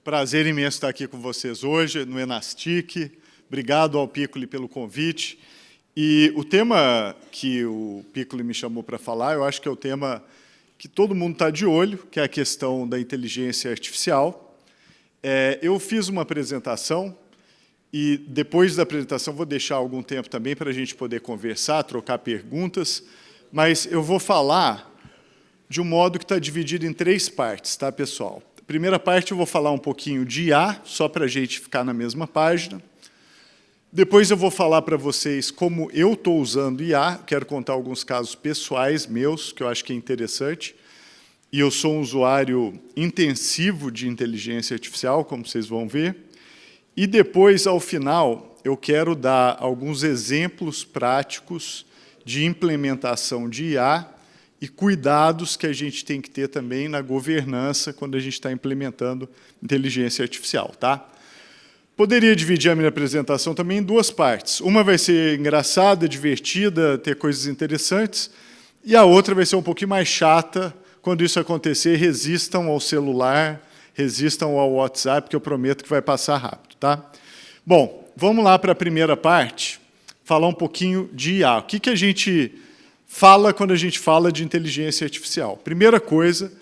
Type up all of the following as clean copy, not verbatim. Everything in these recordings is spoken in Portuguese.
Prazer imenso estar aqui com vocês hoje, no Enastic. Obrigado ao Piccoli pelo convite. E o tema que o Piccoli me chamou para falar, eu acho que é o tema que todo mundo está de olho, que é a questão da inteligência artificial. Eu fiz uma apresentação, e depois da apresentação vou deixar algum tempo também para a gente poder conversar, trocar perguntas, mas eu vou falar de um modo que está dividido em 3 partes, tá, pessoal? Primeira parte eu vou falar um pouquinho de IA, só para a gente ficar na mesma página. Depois eu vou falar para vocês como eu estou usando IA, quero contar alguns casos pessoais meus, que eu acho que é interessante. E eu sou um usuário intensivo de inteligência artificial, como vocês vão ver. E depois, ao final, eu quero dar alguns exemplos práticos de implementação de IA e cuidados que a gente tem que ter também na governança quando a gente está implementando inteligência artificial, tá? Poderia dividir a minha apresentação também em 2 partes. Uma vai ser engraçada, divertida, ter coisas interessantes, e a outra vai ser um pouquinho mais chata. Quando isso acontecer, resistam ao celular, resistam ao WhatsApp, que eu prometo que vai passar rápido, tá? Bom, vamos lá para a primeira parte, falar um pouquinho de IA. O que a gente fala quando a gente fala de inteligência artificial? Primeira coisa,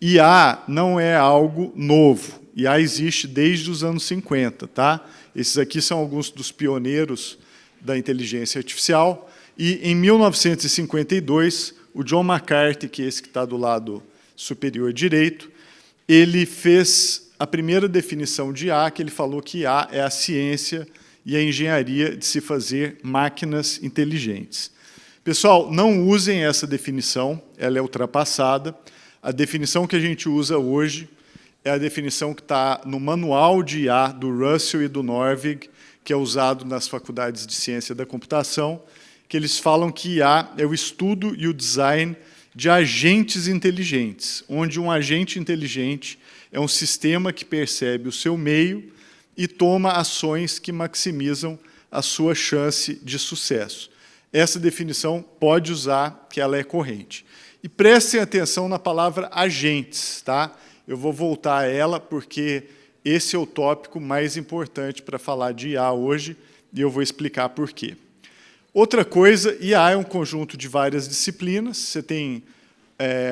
IA não é algo novo. IA existe desde os anos 50, tá? Esses aqui são alguns dos pioneiros da inteligência artificial. E, em 1952, o John McCarthy, que é esse que está do lado superior direito, ele fez a primeira definição de IA, que ele falou que IA é a ciência e a engenharia de se fazer máquinas inteligentes. Pessoal, não usem essa definição, ela é ultrapassada. A definição que a gente usa hoje é a definição que está no manual de IA do Russell e do Norvig, que é usado nas faculdades de ciência da computação, que eles falam que IA é o estudo e o design de agentes inteligentes, onde um agente inteligente é um sistema que percebe o seu meio e toma ações que maximizam a sua chance de sucesso. Essa definição pode usar, que ela é corrente. E prestem atenção na palavra agentes, tá? Eu vou voltar a ela porque esse é o tópico mais importante para falar de IA hoje e eu vou explicar por quê. Outra coisa, IA é um conjunto de várias disciplinas. Você tem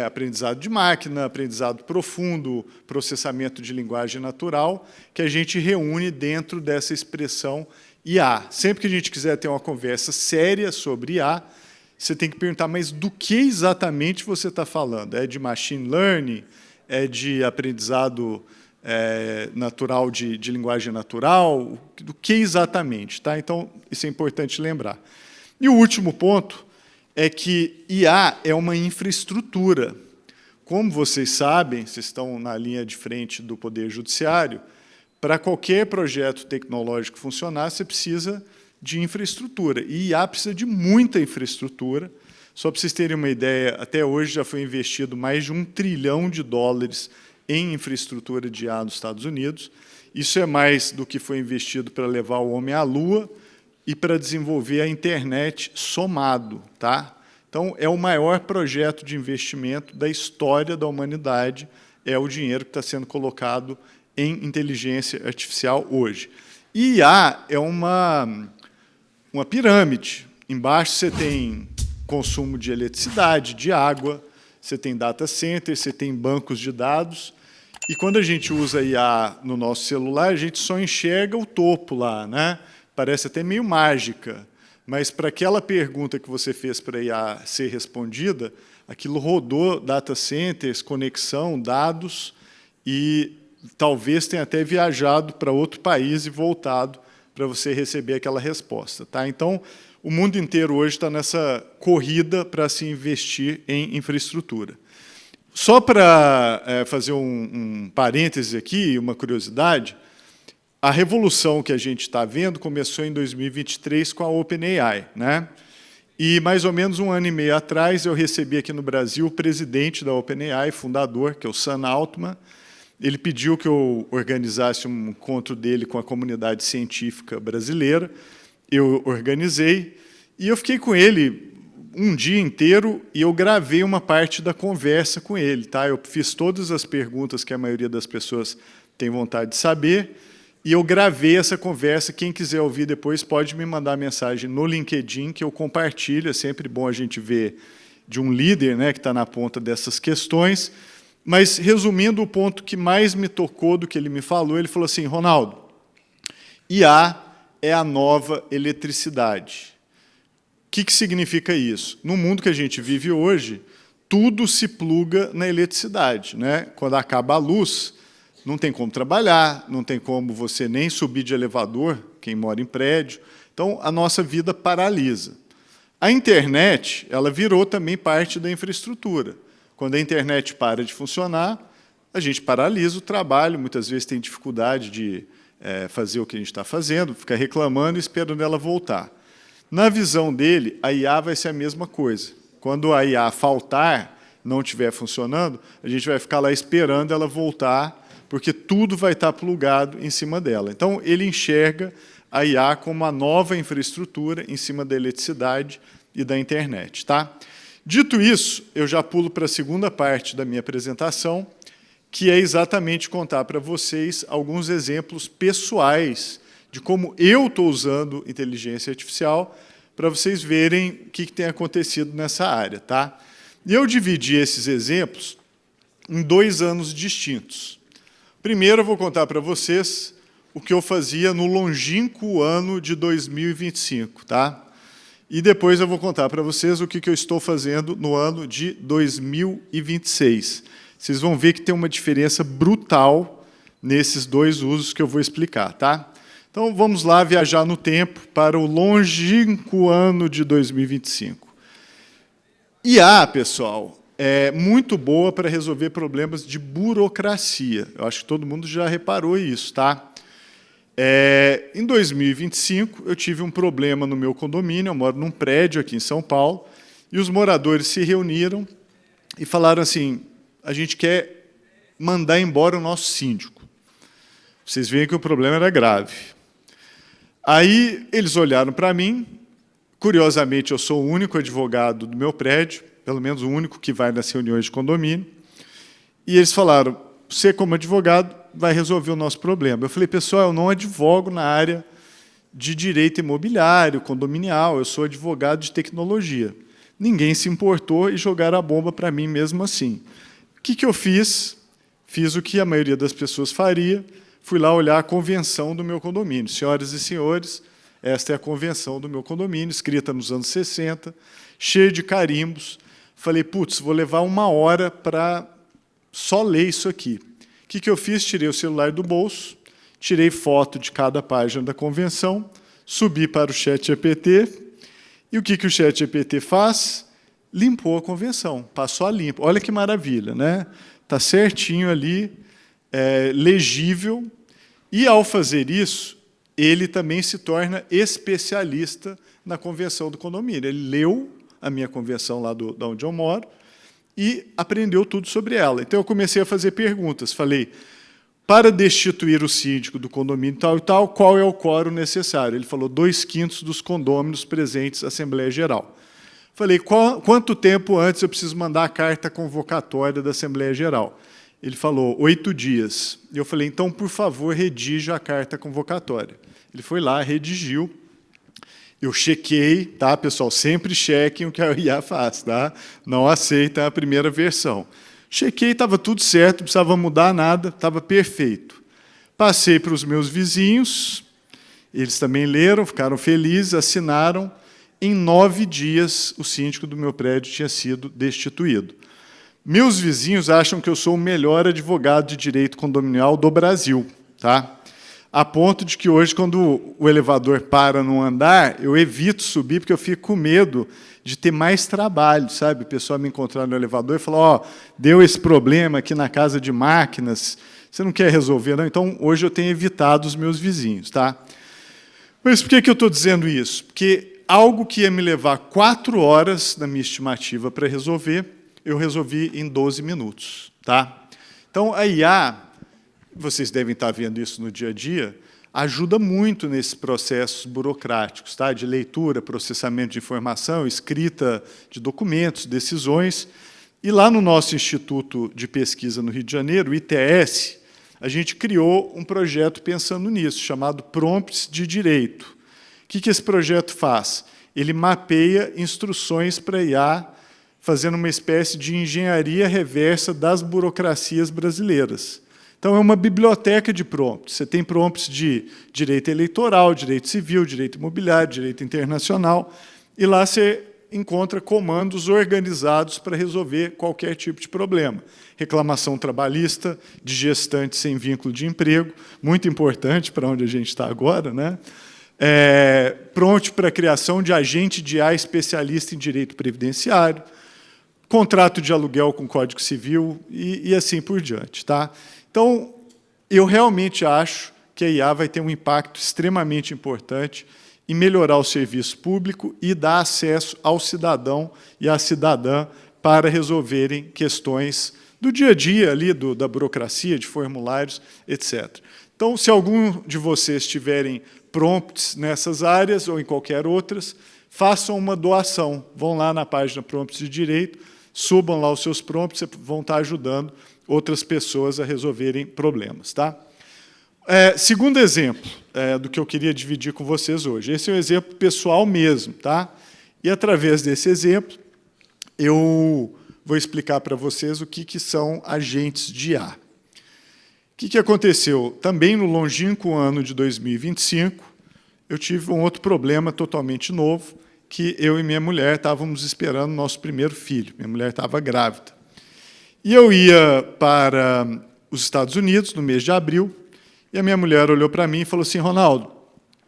aprendizado de máquina, aprendizado profundo, processamento de linguagem natural, que a gente reúne dentro dessa expressão IA. Sempre que a gente quiser ter uma conversa séria sobre IA, você tem que perguntar, mas do que exatamente você está falando? É de machine learning? É de aprendizado natural, de linguagem natural? Do que exatamente? Tá? Então, isso é importante lembrar. E o último ponto é que IA é uma infraestrutura. Como vocês sabem, vocês estão na linha de frente do Poder Judiciário, para qualquer projeto tecnológico funcionar, você precisa de infraestrutura. E IA precisa de muita infraestrutura. Só para vocês terem uma ideia, até hoje já foi investido mais de $1 trilhão em infraestrutura de IA nos Estados Unidos. Isso é mais do que foi investido para levar o homem à Lua e para desenvolver a internet somado, tá? Então, é o maior projeto de investimento da história da humanidade, é o dinheiro que está sendo colocado em inteligência artificial hoje. E IA é uma pirâmide. Embaixo você tem consumo de eletricidade, de água, você tem data center, você tem bancos de dados, e quando a gente usa IA no nosso celular, a gente só enxerga o topo lá, né? Parece até meio mágica, mas para aquela pergunta que você fez para a IA ser respondida, aquilo rodou data centers, conexão, dados, e talvez tenha até viajado para outro país e voltado para você receber aquela resposta, tá? Então, o mundo inteiro hoje está nessa corrida para se investir em infraestrutura. Só para fazer um parêntese aqui, uma curiosidade, a revolução que a gente está vendo começou em 2023 com a OpenAI, né? E, mais ou menos 1 ano e meio atrás, eu recebi aqui no Brasil o presidente da OpenAI, fundador, que é o Sam Altman. Ele pediu que eu organizasse um encontro dele com a comunidade científica brasileira, eu organizei, e eu fiquei com ele um dia inteiro e eu gravei uma parte da conversa com ele. Tá? Eu fiz todas as perguntas que a maioria das pessoas tem vontade de saber, e eu gravei essa conversa. Quem quiser ouvir depois pode me mandar mensagem no LinkedIn, que eu compartilho. É sempre bom a gente ver de um líder, né, que está na ponta dessas questões. Mas, resumindo, o ponto que mais me tocou do que ele me falou, ele falou assim: Ronaldo, IA é a nova eletricidade. O que significa isso? No mundo que a gente vive hoje, tudo se pluga na eletricidade. Né? Quando acaba a luz, não tem como trabalhar, não tem como você nem subir de elevador, quem mora em prédio. Então, a nossa vida paralisa. A internet, ela virou também parte da infraestrutura. Quando a internet para de funcionar, a gente paralisa o trabalho, muitas vezes tem dificuldade de fazer o que a gente está fazendo, fica reclamando e esperando ela voltar. Na visão dele, a IA vai ser a mesma coisa. Quando a IA faltar, não estiver funcionando, a gente vai ficar lá esperando ela voltar, porque tudo vai estar plugado em cima dela. Então, ele enxerga a IA como uma nova infraestrutura em cima da eletricidade e da internet. Tá? Dito isso, eu já pulo para a segunda parte da minha apresentação, que é exatamente contar para vocês alguns exemplos pessoais de como eu estou usando inteligência artificial, para vocês verem o que tem acontecido nessa área. Tá? E eu dividi esses exemplos em 2 anos distintos. Primeiro, eu vou contar para vocês o que eu fazia no longínquo ano de 2025. Tá? E depois eu vou contar para vocês o que eu estou fazendo no ano de 2026. Vocês vão ver que tem uma diferença brutal nesses 2 usos que eu vou explicar. Tá? Então, vamos lá viajar no tempo para o longínquo ano de 2025. IA, pessoal, é muito boa para resolver problemas de burocracia. Eu acho que todo mundo já reparou isso. Tá? Em 2025, eu tive um problema no meu condomínio. Eu moro num prédio aqui em São Paulo, e os moradores se reuniram e falaram assim: a gente quer mandar embora o nosso síndico. Vocês veem que o problema era grave. Aí eles olharam para mim. Curiosamente, eu sou o único advogado do meu prédio, pelo menos o único que vai nas reuniões de condomínio, e eles falaram: você, como advogado, vai resolver o nosso problema. Eu falei: pessoal, eu não advogo na área de direito imobiliário, condominial, eu sou advogado de tecnologia. Ninguém se importou e jogaram a bomba para mim mesmo assim. O que eu fiz? Fiz o que a maioria das pessoas faria, fui lá olhar a convenção do meu condomínio. Senhoras e senhores, esta é a convenção do meu condomínio, escrita nos anos 60, cheia de carimbos. Falei: putz, vou levar 1 hora para só ler isso aqui. O que eu fiz? Tirei o celular do bolso, tirei foto de cada página da convenção, subi para o ChatGPT, e o que o ChatGPT faz? Limpou a convenção, passou a limpo. Olha que maravilha, né? Está certinho ali, legível, e, ao fazer isso, ele também se torna especialista na convenção do condomínio. Ele leu a minha convenção lá de onde eu moro e aprendeu tudo sobre ela. Então, eu comecei a fazer perguntas. Falei: para destituir o síndico do condomínio tal e tal, qual é o quórum necessário? Ele falou: 2/5 dos condôminos presentes à Assembleia Geral. Falei: quanto tempo antes eu preciso mandar a carta convocatória da Assembleia Geral? Ele falou: 8 dias. E eu falei: então, por favor, redija a carta convocatória. Ele foi lá, redigiu. Eu chequei, tá, pessoal? Sempre chequem o que a IA faz, tá? Não aceita a primeira versão. Chequei, estava tudo certo, não precisava mudar nada, estava perfeito. Passei para os meus vizinhos, eles também leram, ficaram felizes, assinaram. Em 9 dias, o síndico do meu prédio tinha sido destituído. Meus vizinhos acham que eu sou o melhor advogado de direito condominial do Brasil, tá? A ponto de que hoje, quando o elevador para num andar, eu evito subir, porque eu fico com medo de ter mais trabalho, sabe? O pessoal me encontrar no elevador e falar: ó, deu esse problema aqui na casa de máquinas, você não quer resolver, não? Então, hoje eu tenho evitado os meus vizinhos, tá? Mas por que eu estou dizendo isso? Porque algo que ia me levar 4 horas, na minha estimativa, para resolver, eu resolvi em 12 minutos, tá? Então, a IA, vocês devem estar vendo isso no dia a dia, ajuda muito nesses processos burocráticos, tá? De leitura, processamento de informação, escrita de documentos, decisões. E lá no nosso Instituto de Pesquisa no Rio de Janeiro, o ITS, a gente criou um projeto pensando nisso, chamado Prompts de Direito. O que esse projeto faz? Ele mapeia instruções para IA, fazendo uma espécie de engenharia reversa das burocracias brasileiras. Então, é uma biblioteca de prompts. Você tem prompts de direito eleitoral, direito civil, direito imobiliário, direito internacional, e lá você encontra comandos organizados para resolver qualquer tipo de problema. Reclamação trabalhista, de gestante sem vínculo de emprego, muito importante para onde a gente está agora, né? Prompt para a criação de agente de IA especialista em direito previdenciário, contrato de aluguel com Código Civil e assim por diante. Tá? Então, eu realmente acho que a IA vai ter um impacto extremamente importante em melhorar o serviço público e dar acesso ao cidadão e à cidadã para resolverem questões do dia a dia, ali, da burocracia, de formulários, etc. Então, se algum de vocês tiverem prompts nessas áreas ou em qualquer outras, façam uma doação. Vão lá na página Prompts de Direito, subam lá os seus prompts, vão estar ajudando outras pessoas a resolverem problemas. Tá? Segundo exemplo do que eu queria dividir com vocês hoje. Esse é um exemplo pessoal mesmo. Tá? E, através desse exemplo, eu vou explicar para vocês o que são agentes de IA. O que aconteceu? Também no longínquo ano de 2025, eu tive um outro problema totalmente novo, que eu e minha mulher estávamos esperando o nosso primeiro filho. Minha mulher estava grávida. E eu ia para os Estados Unidos, no mês de abril, e a minha mulher olhou para mim e falou assim, Ronaldo,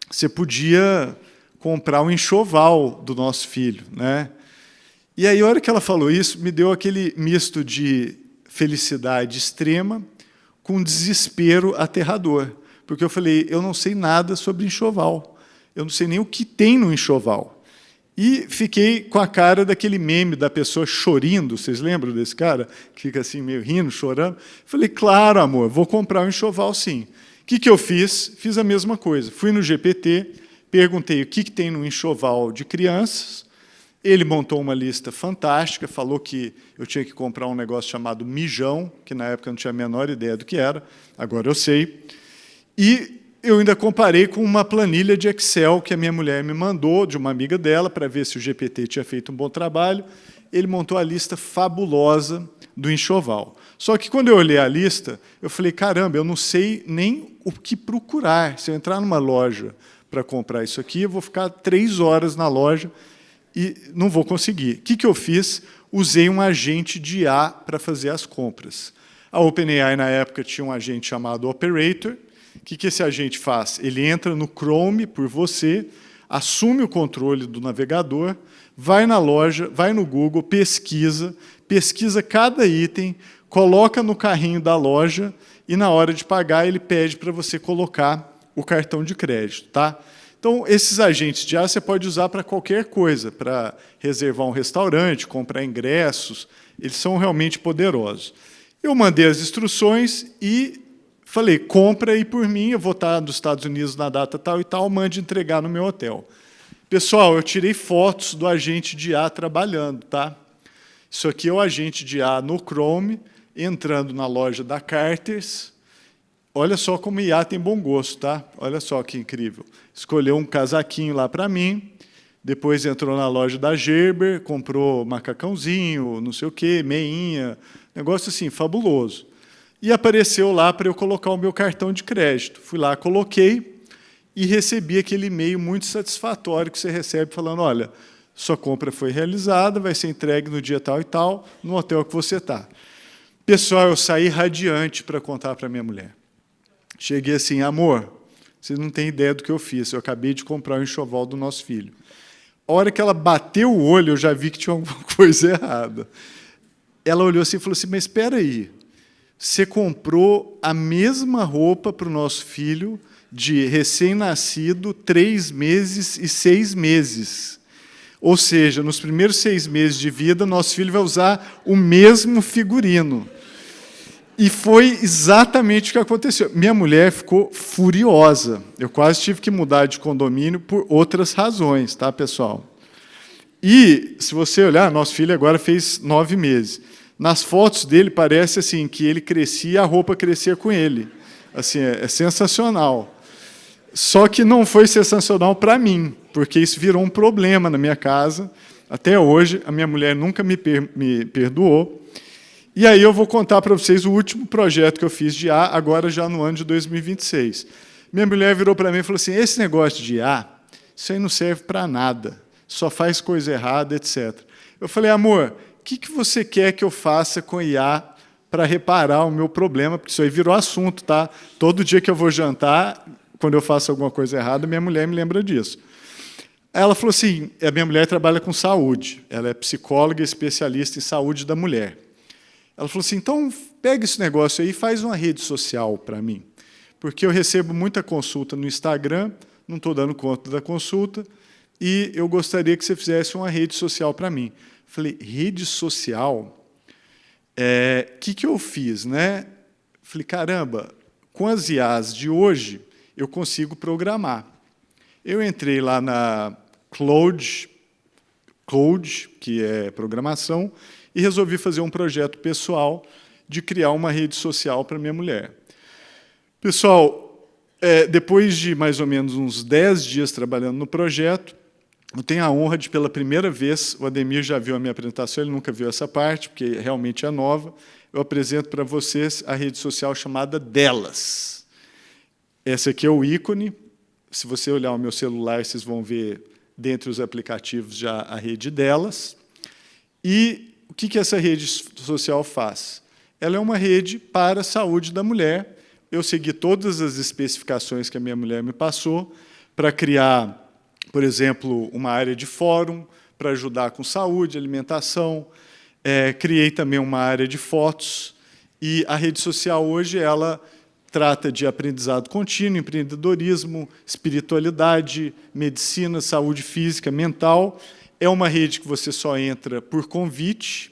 você podia comprar um enxoval do nosso filho, né? E aí, a hora que ela falou isso, me deu aquele misto de felicidade extrema com desespero aterrador. Porque eu falei, eu não sei nada sobre enxoval. Eu não sei nem o que tem no enxoval. E fiquei com a cara daquele meme da pessoa chorindo. Vocês lembram desse cara? Que fica assim, meio rindo, chorando. Falei, claro, amor, vou comprar um enxoval, sim. O que eu fiz? Fiz a mesma coisa. Fui no GPT, perguntei o que tem no enxoval de crianças. Ele montou uma lista fantástica, falou que eu tinha que comprar um negócio chamado mijão, que na época eu não tinha a menor ideia do que era, agora eu sei. E eu ainda comparei com uma planilha de Excel que a minha mulher me mandou, de uma amiga dela, para ver se o GPT tinha feito um bom trabalho. Ele montou a lista fabulosa do enxoval. Só que, quando eu olhei a lista, eu falei, caramba, eu não sei nem o que procurar. Se eu entrar numa loja para comprar isso aqui, eu vou ficar 3 horas na loja e não vou conseguir. O que eu fiz? Usei um agente de IA para fazer as compras. A OpenAI, na época, tinha um agente chamado Operator. O que esse agente faz? Ele entra no Chrome por você, assume o controle do navegador, vai na loja, vai no Google, pesquisa cada item, coloca no carrinho da loja e, na hora de pagar, ele pede para você colocar o cartão de crédito. Tá? Então, esses agentes de IA você pode usar para qualquer coisa, para reservar um restaurante, comprar ingressos, eles são realmente poderosos. Eu mandei as instruções e falei, compra aí por mim, eu vou estar nos Estados Unidos na data tal e tal, mande entregar no meu hotel. Pessoal, eu tirei fotos do agente de IA trabalhando. Tá? Isso aqui é o agente de IA no Chrome, entrando na loja da Carter's. Olha só como IA tem bom gosto, tá? Olha só que incrível. Escolheu um casaquinho lá para mim, depois entrou na loja da Gerber, comprou macacãozinho, não sei o quê, meinha, negócio assim, fabuloso. E apareceu lá para eu colocar o meu cartão de crédito. Fui lá, coloquei e recebi aquele e-mail muito satisfatório que você recebe falando, olha, sua compra foi realizada, vai ser entregue no dia tal e tal, no hotel que você está. Pessoal, eu saí radiante para contar para minha mulher. Cheguei assim, amor, você não tem ideia do que eu fiz, eu acabei de comprar o enxoval do nosso filho. A hora que ela bateu o olho, eu já vi que tinha alguma coisa errada. Ela olhou assim e falou assim, mas espera aí, você comprou a mesma roupa para o nosso filho de recém-nascido, 3 meses e 6 meses. Ou seja, nos primeiros 6 meses de vida, nosso filho vai usar o mesmo figurino. E foi exatamente o que aconteceu. Minha mulher ficou furiosa. Eu quase tive que mudar de condomínio por outras razões, tá, pessoal? E, se você olhar, nosso filho agora fez 9 meses. Nas fotos dele, parece assim que ele crescia e a roupa crescia com ele. Assim, é sensacional. Só que não foi sensacional para mim, porque isso virou um problema na minha casa. Até hoje, a minha mulher nunca me perdoou. E aí eu vou contar para vocês o último projeto que eu fiz de IA, agora já no ano de 2026. Minha mulher virou para mim e falou assim, esse negócio de IA, isso aí não serve para nada, só faz coisa errada, etc. Eu falei, amor, o que você quer que eu faça com IA para reparar o meu problema? Porque isso aí virou assunto, tá? Todo dia que eu vou jantar, quando eu faço alguma coisa errada, minha mulher me lembra disso. Ela falou assim, a minha mulher trabalha com saúde, ela é psicóloga e especialista em saúde da mulher. Ela falou assim, então, pega esse negócio aí e faz uma rede social para mim. Porque eu recebo muita consulta no Instagram, não estou dando conta da consulta, e eu gostaria que você fizesse uma rede social para mim. Falei, rede social? Que eu fiz, né? Falei, caramba, com as IAs de hoje, eu consigo programar. Eu entrei lá na Code, que é programação, e resolvi fazer um projeto pessoal de criar uma rede social para minha mulher. Pessoal, depois de mais ou menos uns 10 dias trabalhando no projeto, eu tenho a honra de, pela primeira vez, o Ademir já viu a minha apresentação, ele nunca viu essa parte, porque realmente é nova, eu apresento para vocês a rede social chamada Delas. Esse aqui é o ícone. Se você olhar o meu celular, vocês vão ver, dentre os aplicativos, já a rede Delas. E o que essa rede social faz? Ela é uma rede para a saúde da mulher. Eu segui todas as especificações que a minha mulher me passou para criar, por exemplo, uma área de fórum para ajudar com saúde, alimentação. Criei também uma área de fotos. E a rede social hoje ela trata de aprendizado contínuo, empreendedorismo, espiritualidade, medicina, saúde física, mental. É uma rede que você só entra por convite.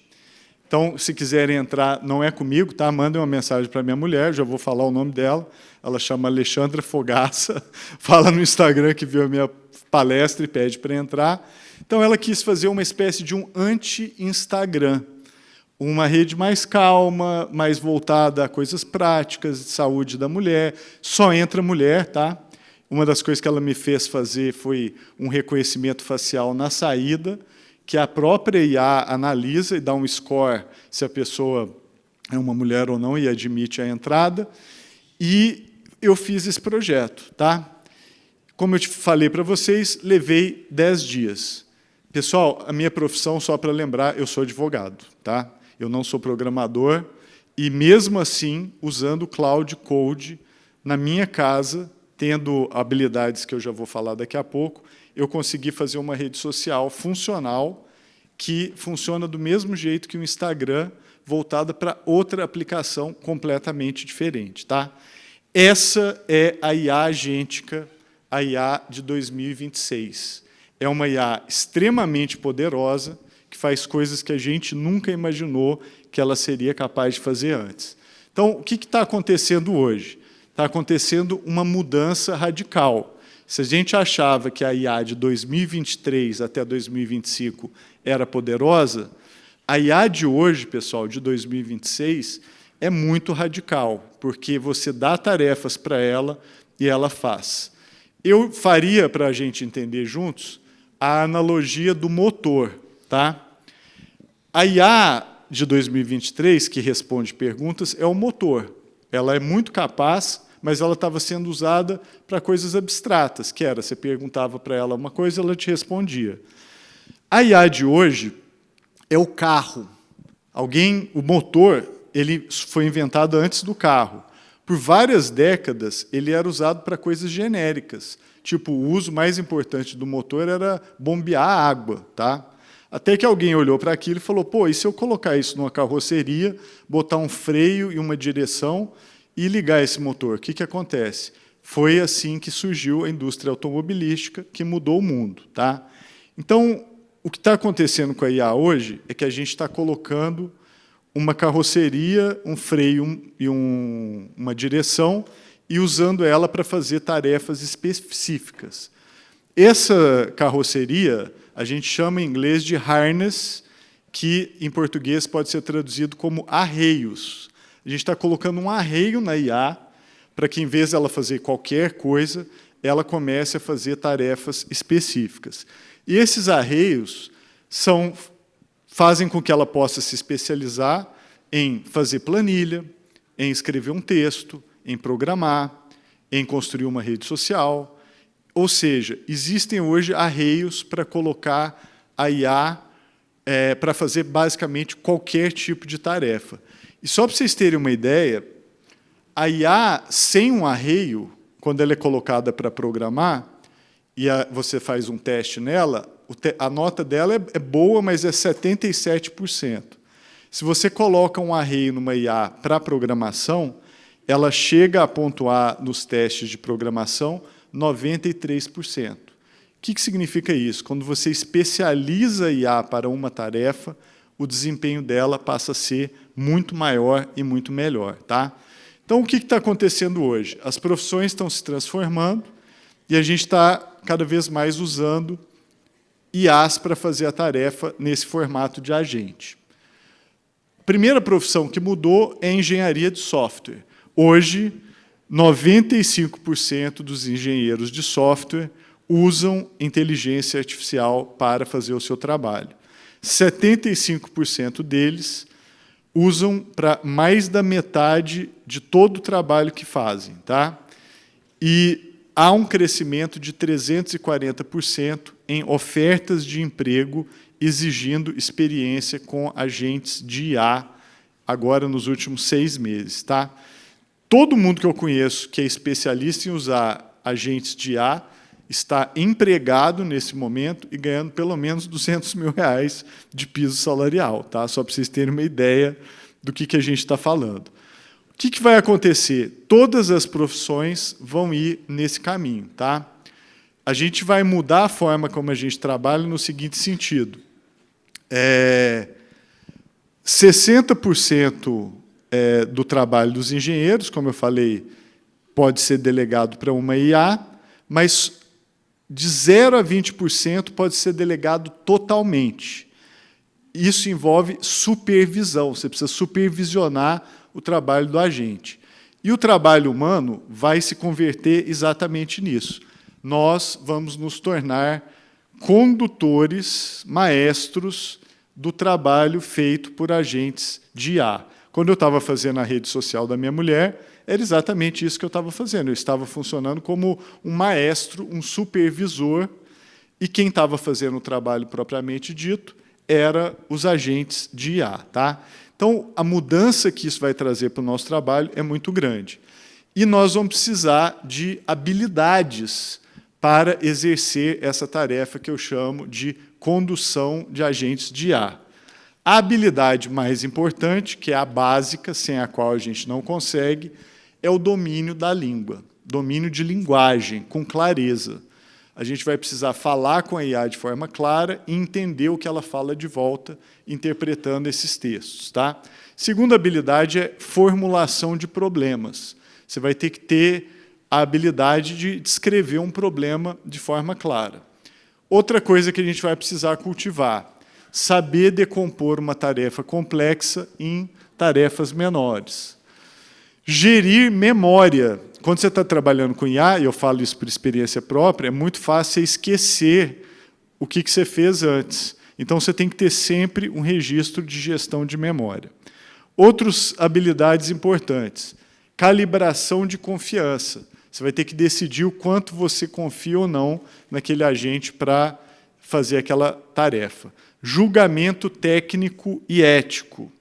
Então, se quiserem entrar, não é comigo, tá? Mandem uma mensagem para minha mulher, já vou falar o nome dela. Ela chama Alexandra Fogaça. Fala no Instagram que viu a minha palestra e pede para entrar. Então, ela quis fazer uma espécie de um anti-Instagram. Uma rede mais calma, mais voltada a coisas práticas, de saúde da mulher. Só entra mulher, tá? Uma das coisas que ela me fez fazer foi um reconhecimento facial na saída, que a própria IA analisa e dá um score se a pessoa é uma mulher ou não e admite a entrada. E eu fiz esse projeto, tá? Como eu te falei para vocês, levei 10 dias. Pessoal, a minha profissão, só para lembrar, eu sou advogado, tá? Eu não sou programador, e mesmo assim, usando o Cloud Code na minha casa, tendo habilidades que eu já vou falar daqui a pouco, eu consegui fazer uma rede social funcional que funciona do mesmo jeito que o Instagram, voltada para outra aplicação completamente diferente. Tá? Essa é a IA agêntica, a IA de 2026. É uma IA extremamente poderosa, que faz coisas que a gente nunca imaginou que ela seria capaz de fazer antes. Então, o que está acontecendo hoje? Está acontecendo uma mudança radical. Se a gente achava que a IA de 2023 até 2025 era poderosa, a IA de hoje, pessoal, de 2026, é muito radical, porque você dá tarefas para ela e ela faz. Eu faria, para a gente entender juntos, a analogia do motor. Tá? A IA de 2023, que responde perguntas, é o motor. Ela é muito capaz, mas ela estava sendo usada para coisas abstratas, que era, você perguntava para ela uma coisa, ela te respondia. A IA de hoje é o carro. O motor, ele foi inventado antes do carro. Por várias décadas, ele era usado para coisas genéricas. Tipo, o uso mais importante do motor era bombear a água. Tá? Até que alguém olhou para aquilo e falou, pô, e se eu colocar isso numa carroceria, botar um freio e uma direção e ligar esse motor, o que acontece? Foi assim que surgiu a indústria automobilística, que mudou o mundo. Tá? Então, o que está acontecendo com a IA hoje é que a gente está colocando uma carroceria, um freio e uma direção, e usando ela para fazer tarefas específicas. Essa carroceria a gente chama em inglês de harness, que em português pode ser traduzido como arreios. A gente está colocando um arreio na IA para que, em vez de ela fazer qualquer coisa, ela comece a fazer tarefas específicas. E esses arreios fazem com que ela possa se especializar em fazer planilha, em escrever um texto, em programar, em construir uma rede social. Ou seja, existem hoje arreios para colocar a IA para fazer basicamente qualquer tipo de tarefa. E só para vocês terem uma ideia, a IA sem um arreio, quando ela é colocada para programar, e você faz um teste nela, a nota dela é boa, mas é 77%. Se você coloca um arreio numa IA para programação, ela chega a pontuar nos testes de programação 93%. O que significa isso? Quando você especializa a IA para uma tarefa, o desempenho dela passa a ser muito maior e muito melhor. Tá? Então, o que está acontecendo hoje? As profissões estão se transformando e a gente está cada vez mais usando IAs para fazer a tarefa nesse formato de agente. A primeira profissão que mudou é a engenharia de software. Hoje, 95% dos engenheiros de software usam inteligência artificial para fazer o seu trabalho. 75% deles usam para mais da metade de todo o trabalho que fazem. Tá? E há um crescimento de 340% em ofertas de emprego exigindo experiência com agentes de IA, agora nos últimos 6 meses. Tá? Todo mundo que eu conheço que é especialista em usar agentes de IA está empregado nesse momento e ganhando pelo menos R$200 mil de piso salarial, tá? Só para vocês terem uma ideia do que a gente está falando. O que vai acontecer? Todas as profissões vão ir nesse caminho. Tá? A gente vai mudar a forma como a gente trabalha no seguinte sentido. 60% do trabalho dos engenheiros, como eu falei, pode ser delegado para uma IA, mas de 0 a 20% pode ser delegado totalmente. Isso envolve supervisão, você precisa supervisionar o trabalho do agente. E o trabalho humano vai se converter exatamente nisso. Nós vamos nos tornar condutores, maestros do trabalho feito por agentes de IA. Quando eu estava fazendo a rede social da minha mulher, era exatamente isso que eu estava fazendo. Eu estava funcionando como um maestro, um supervisor, e quem estava fazendo o trabalho propriamente dito era os agentes de IA. Tá? Então, a mudança que isso vai trazer para o nosso trabalho é muito grande. E nós vamos precisar de habilidades para exercer essa tarefa que eu chamo de condução de agentes de IA. A habilidade mais importante, que é a básica, sem a qual a gente não consegue, é o domínio da língua, domínio de linguagem, com clareza. A gente vai precisar falar com a IA de forma clara e entender o que ela fala de volta, interpretando esses textos. Tá? Segunda habilidade é formulação de problemas. Você vai ter que ter a habilidade de descrever um problema de forma clara. Outra coisa que a gente vai precisar cultivar, saber decompor uma tarefa complexa em tarefas menores. Gerir memória. Quando você está trabalhando com IA, e eu falo isso por experiência própria, é muito fácil você esquecer o que você fez antes. Então, você tem que ter sempre um registro de gestão de memória. Outras habilidades importantes. Calibração de confiança. Você vai ter que decidir o quanto você confia ou não naquele agente para fazer aquela tarefa. Julgamento técnico e ético.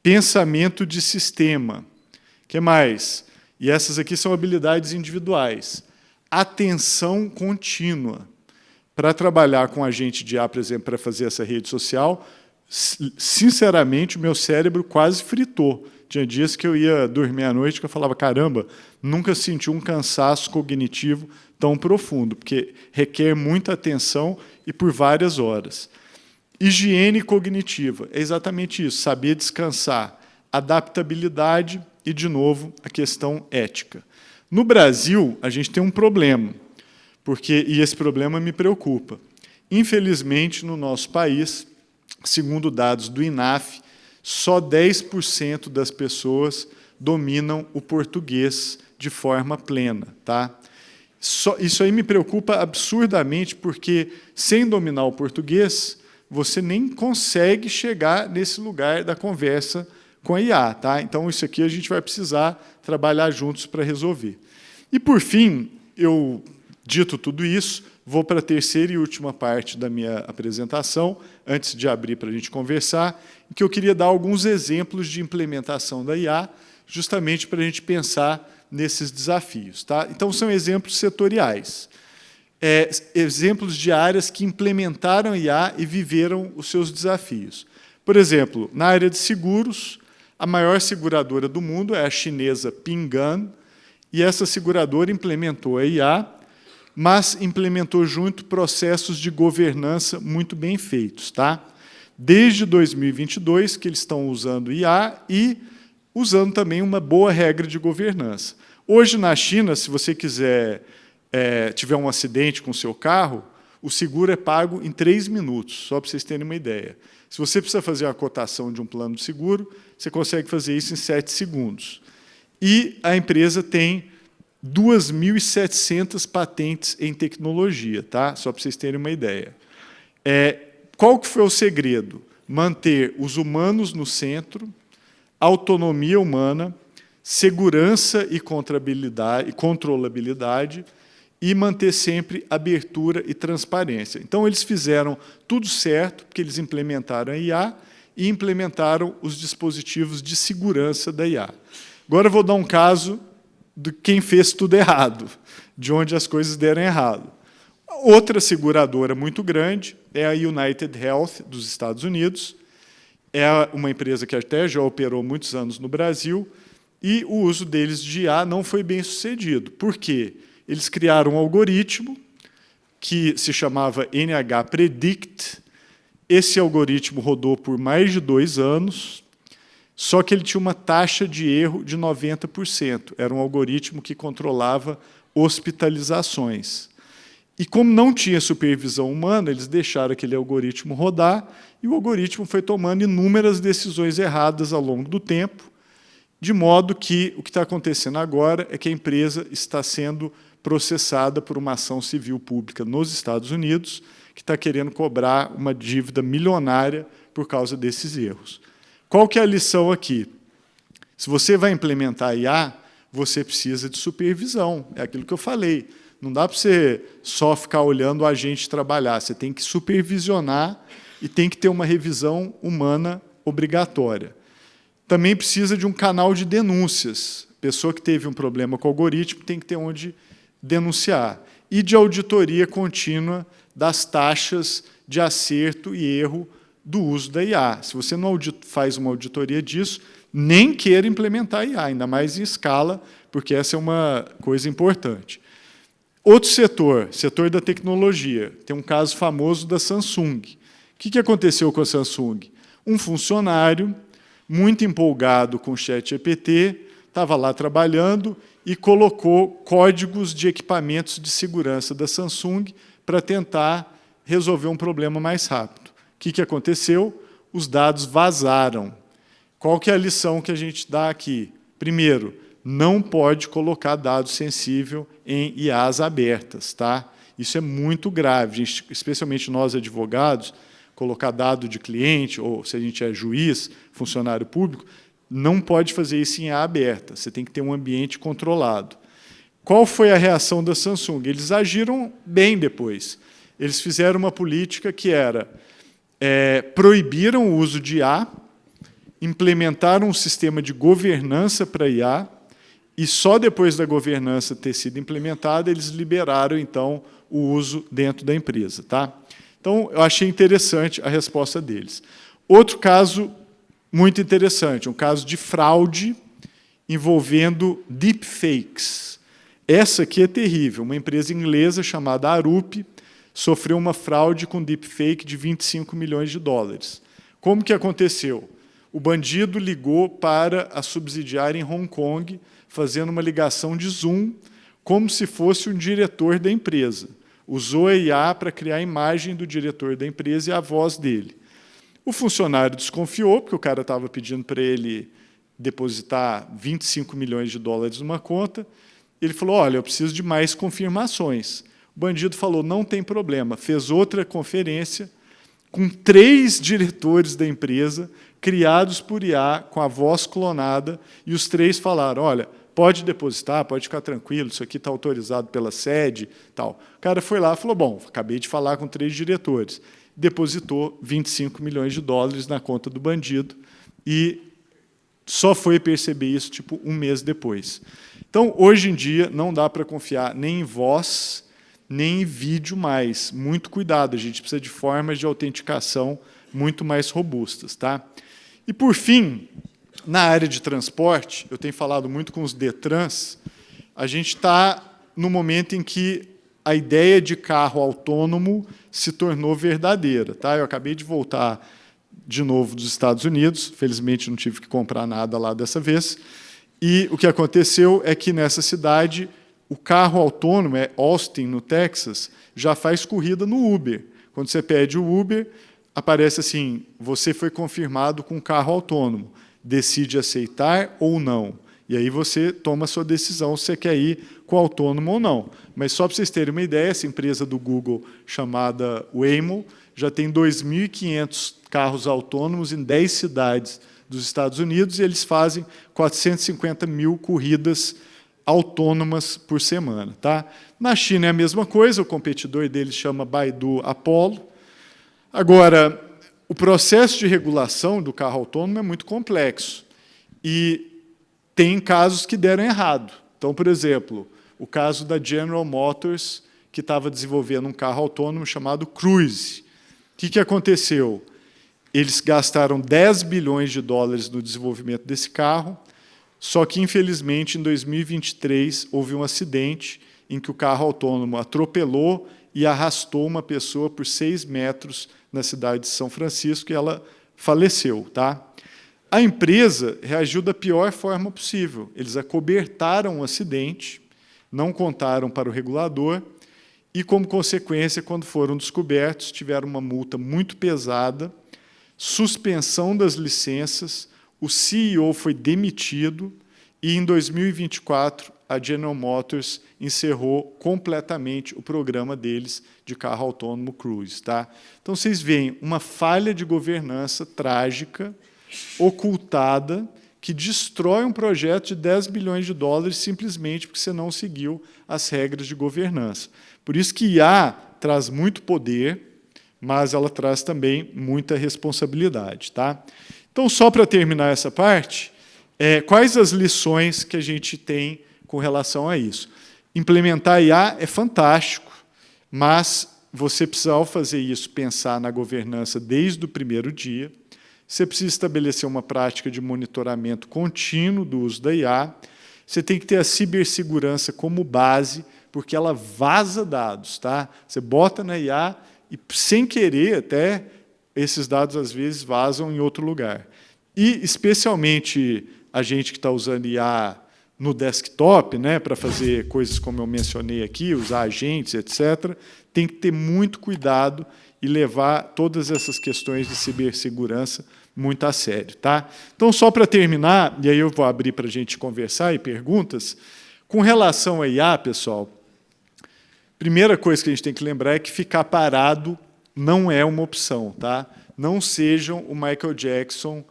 Pensamento de sistema. O que mais? E essas aqui são habilidades individuais. Atenção contínua. Para trabalhar com agente de IA, por exemplo, para fazer essa rede social, sinceramente, o meu cérebro quase fritou. Tinha dias que eu ia dormir à noite que eu falava, caramba, nunca senti um cansaço cognitivo tão profundo, porque requer muita atenção e por várias horas. Higiene cognitiva, é exatamente isso, saber descansar, adaptabilidade e, de novo, a questão ética. No Brasil, a gente tem um problema, e esse problema me preocupa. Infelizmente, no nosso país, segundo dados do INAF, só 10% das pessoas dominam o português de forma plena. Tá? Isso aí me preocupa absurdamente, porque, sem dominar o português, você nem consegue chegar nesse lugar da conversa com a IA. Tá? Então, isso aqui a gente vai precisar trabalhar juntos para resolver. E, por fim, dito tudo isso, vou para a terceira e última parte da minha apresentação, antes de abrir para a gente conversar, em que eu queria dar alguns exemplos de implementação da IA, justamente para a gente pensar nesses desafios. Tá? Então, são exemplos setoriais. Exemplos de áreas que implementaram IA e viveram os seus desafios. Por exemplo, na área de seguros, a maior seguradora do mundo é a chinesa Ping An, e essa seguradora implementou a IA, mas implementou junto processos de governança muito bem feitos. Tá? Desde 2022, que eles estão usando IA e usando também uma boa regra de governança. Hoje, na China, se você tiver um acidente com o seu carro, o seguro é pago em 3 minutos, só para vocês terem uma ideia. Se você precisa fazer uma cotação de um plano de seguro, você consegue fazer isso em 7 segundos. E a empresa tem 2.700 patentes em tecnologia, tá? Só para vocês terem uma ideia. Qual que foi o segredo? Manter os humanos no centro, autonomia humana, segurança e controlabilidade, e manter sempre abertura e transparência. Então, eles fizeram tudo certo, porque eles implementaram a IA e implementaram os dispositivos de segurança da IA. Agora, eu vou dar um caso de quem fez tudo errado, de onde as coisas deram errado. Outra seguradora muito grande é a United Health, dos Estados Unidos. É uma empresa que até já operou muitos anos no Brasil, e o uso deles de IA não foi bem sucedido. Por quê? Eles criaram um algoritmo que se chamava NH Predict. Esse algoritmo rodou por mais de 2 anos, só que ele tinha uma taxa de erro de 90%. Era um algoritmo que controlava hospitalizações. E, como não tinha supervisão humana, eles deixaram aquele algoritmo rodar, e o algoritmo foi tomando inúmeras decisões erradas ao longo do tempo, de modo que o que está acontecendo agora é que a empresa está sendo processada por uma ação civil pública nos Estados Unidos, que está querendo cobrar uma dívida milionária por causa desses erros. Qual que é a lição aqui? Se você vai implementar IA, você precisa de supervisão. É aquilo que eu falei. Não dá para você só ficar olhando o agente trabalhar. Você tem que supervisionar e tem que ter uma revisão humana obrigatória. Também precisa de um canal de denúncias. A pessoa que teve um problema com o algoritmo tem que ter onde denunciar. E de auditoria contínua das taxas de acerto e erro do uso da IA. Se você não faz uma auditoria disso, nem queira implementar a IA, ainda mais em escala, porque essa é uma coisa importante. Outro setor da tecnologia, tem um caso famoso da Samsung. O que aconteceu com a Samsung? Um funcionário, muito empolgado com o ChatGPT, estava lá trabalhando e colocou códigos de equipamentos de segurança da Samsung para tentar resolver um problema mais rápido. O que aconteceu? Os dados vazaram. Qual que é a lição que a gente dá aqui? Primeiro, não pode colocar dado sensível em IAs abertas. Tá? Isso é muito grave, especialmente nós, advogados, colocar dado de cliente, ou se a gente é juiz, funcionário público, não pode fazer isso em IA aberta. Você tem que ter um ambiente controlado. Qual foi a reação da Samsung? Eles agiram bem depois. Eles fizeram uma política que era proibiram o uso de IA, implementaram um sistema de governança para IA, e só depois da governança ter sido implementada, eles liberaram, então, o uso dentro da empresa. Tá? Então, eu achei interessante a resposta deles. Outro caso muito interessante, um caso de fraude envolvendo deepfakes. Essa aqui é terrível, uma empresa inglesa chamada Arup sofreu uma fraude com deepfake de 25 milhões de dólares. Como que aconteceu? O bandido ligou para a subsidiária em Hong Kong, fazendo uma ligação de Zoom, como se fosse um diretor da empresa. Usou a IA para criar a imagem do diretor da empresa e a voz dele. O funcionário desconfiou, porque o cara estava pedindo para ele depositar 25 milhões de dólares numa conta. Ele falou, olha, eu preciso de mais confirmações. O bandido falou, não tem problema. Fez outra conferência com 3 diretores da empresa, criados por IA, com a voz clonada, e os 3 falaram, olha, pode depositar, pode ficar tranquilo, isso aqui está autorizado pela sede, tal. O cara foi lá e falou, bom, acabei de falar com 3 diretores. Depositou 25 milhões de dólares na conta do bandido e só foi perceber isso tipo 1 mês depois. Então, hoje em dia, não dá para confiar nem em voz, nem em vídeo mais. Muito cuidado, a gente precisa de formas de autenticação muito mais robustas. Tá? E, por fim, na área de transporte, eu tenho falado muito com os Detrans, a gente está no momento em que a ideia de carro autônomo se tornou verdadeira. Tá? Eu acabei de voltar de novo dos Estados Unidos, felizmente não tive que comprar nada lá dessa vez, e o que aconteceu é que, nessa cidade, o carro autônomo, Austin, no Texas, já faz corrida no Uber. Quando você pede o Uber, aparece assim, você foi confirmado com carro autônomo, decide aceitar ou não. E aí você toma a sua decisão se você quer ir com o autônomo ou não. Mas só para vocês terem uma ideia, essa empresa do Google, chamada Waymo, já tem 2.500 carros autônomos em 10 cidades dos Estados Unidos, e eles fazem 450 mil corridas autônomas por semana. Tá? Na China é a mesma coisa, o competidor deles chama Baidu Apollo. Agora, o processo de regulação do carro autônomo é muito complexo, e tem casos que deram errado. Então, por exemplo, o caso da General Motors, que estava desenvolvendo um carro autônomo chamado Cruise. O que aconteceu? Eles gastaram 10 bilhões de dólares no desenvolvimento desse carro, só que, infelizmente, em 2023, houve um acidente em que o carro autônomo atropelou e arrastou uma pessoa por 6 metros na cidade de São Francisco, e ela faleceu. Tá? A empresa reagiu da pior forma possível. Eles acobertaram o acidente, não contaram para o regulador, e, como consequência, quando foram descobertos, tiveram uma multa muito pesada, suspensão das licenças, o CEO foi demitido, e, em 2024, a General Motors encerrou completamente o programa deles de carro autônomo Cruise. Tá? Então, vocês veem uma falha de governança trágica, ocultada, que destrói um projeto de 10 bilhões de dólares simplesmente porque você não seguiu as regras de governança. Por isso que IA traz muito poder, mas ela traz também muita responsabilidade. Tá? Então, só para terminar essa parte, quais as lições que a gente tem com relação a isso? Implementar IA é fantástico, mas você precisa, ao fazer isso, pensar na governança desde o primeiro dia. Você precisa estabelecer uma prática de monitoramento contínuo do uso da IA. Você tem que ter a cibersegurança como base, porque ela vaza dados. Tá? Você bota na IA e, sem querer, até esses dados, às vezes, vazam em outro lugar. E, especialmente, a gente que está usando IA no desktop, né, para fazer coisas como eu mencionei aqui, usar agentes, etc., tem que ter muito cuidado e levar todas essas questões de cibersegurança muito a sério. Tá? Então, só para terminar, e aí eu vou abrir para a gente conversar e perguntas, com relação a IA, pessoal, primeira coisa que a gente tem que lembrar é que ficar parado não é uma opção. Tá? Não sejam o Michael Jackson